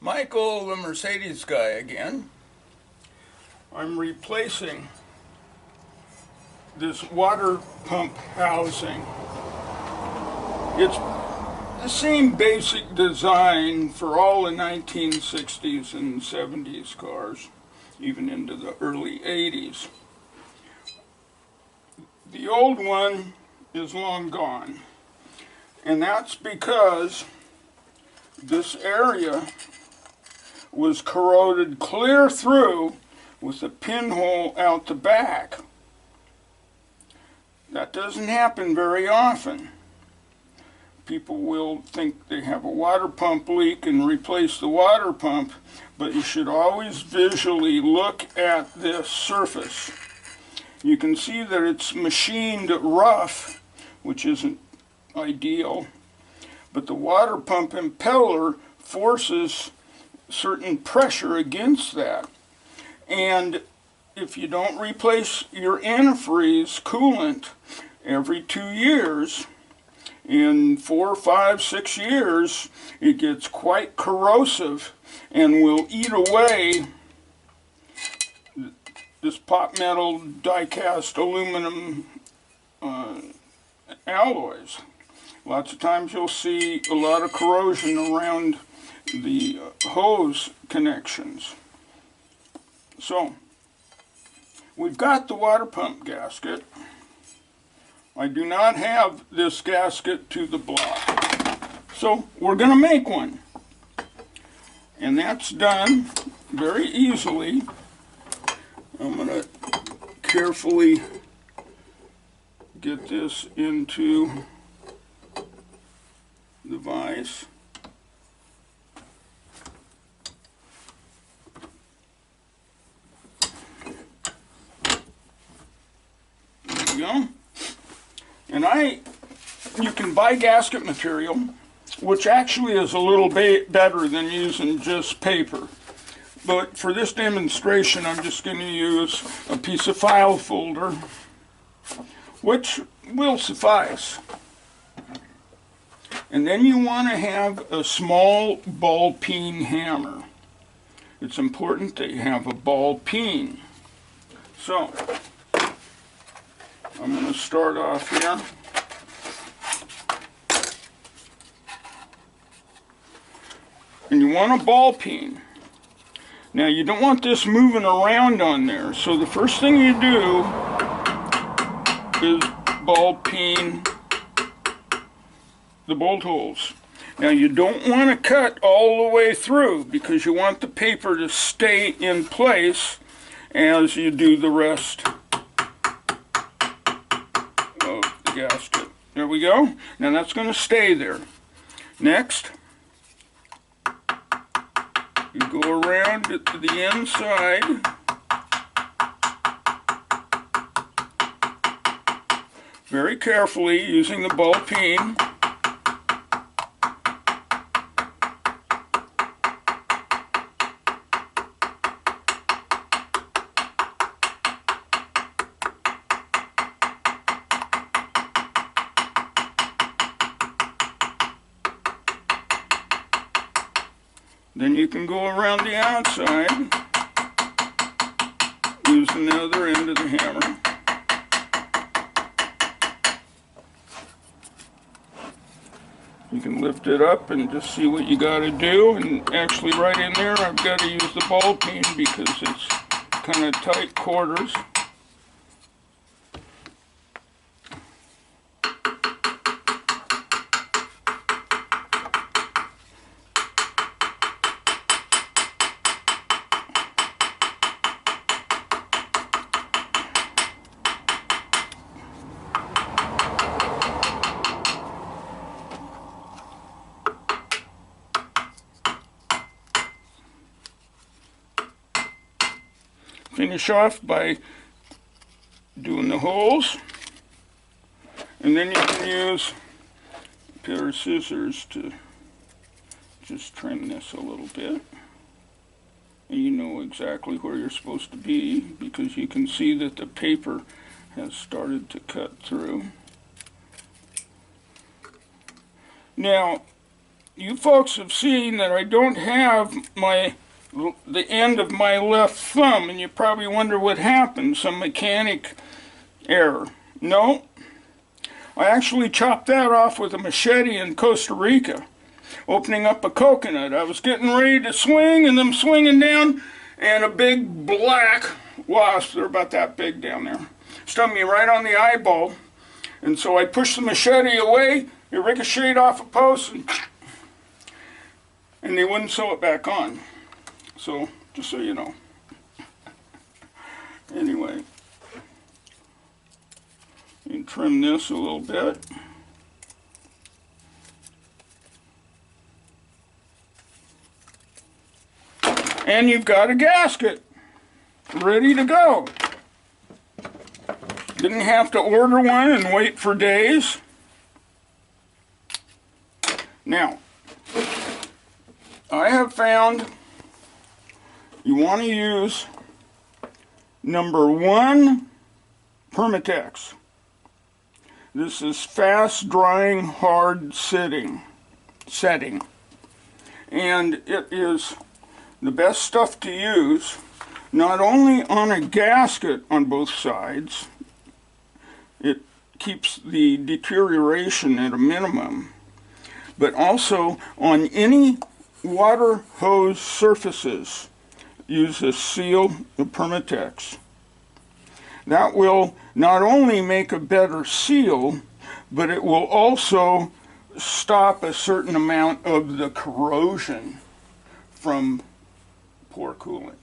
Michael, the Mercedes guy again. I'm replacing this water pump housing. It's the same basic design for all the 1960s and 70s cars, even into the early 80s. The old one is long gone, and that's because this area was corroded clear through with a pinhole out the back. That doesn't happen very often. People will think they have a water pump leak and replace the water pump, but you should always visually look at this surface. You can see that it's machined rough, which isn't ideal, but the water pump impeller forces certain pressure against that. And if you don't replace your antifreeze coolant every 2 years, in 4, 5, 6 years, it gets quite corrosive and will eat away this pot metal die-cast aluminum alloys. Lots of times you'll see a lot of corrosion around the hose connections. So, we've got the water pump gasket. I do not have this gasket to the block. So, we're going to make one. And that's done very easily. I'm going to carefully get this into the vise. There we go. And you can buy gasket material, which actually is a little better than using just paper. But for this demonstration, I'm just going to use a piece of file folder, which will suffice. And then you want to have a small ball peen hammer. It's important that you have a ball peen. So, I'm going to start off here. And you want a ball peen. Now you don't want this moving around on there, so the first thing you do is ball peen the bolt holes. Now you don't want to cut all the way through because you want the paper to stay in place as you do the rest of the gasket. There we go. Now that's going to stay there. Next, you go around it to the inside. Very carefully using the ball peen. Then you can go around the outside using the other end of the hammer. You can lift it up and just see what you got to do. And actually right in there I've got to use the ball peen because it's kind of tight quarters. Finish off by doing the holes, and then you can use a pair of scissors to just trim this a little bit. And you know exactly where you're supposed to be because you can see that the paper has started to cut through. Now, you folks have seen that I don't have the end of my left thumb, and you probably wonder what happened, some mechanic error. No, I actually chopped that off with a machete in Costa Rica, opening up a coconut. I was getting ready to swing, and I'm swinging down, and a big black wasp, they're about that big down there, stung me right on the eyeball. And so I pushed the machete away, it ricocheted off a post, and they wouldn't sew it back on. So, just so you know. Anyway, you can trim this a little bit. And you've got a gasket ready to go. Didn't have to order one and wait for days. Now, I have found you want to use number 1 Permatex. This is fast drying, hard setting. And it is the best stuff to use, not only on a gasket on both sides, it keeps the deterioration at a minimum, but also on any water hose surfaces. Use a seal of Permatex. That will not only make a better seal, but it will also stop a certain amount of the corrosion from poor coolant.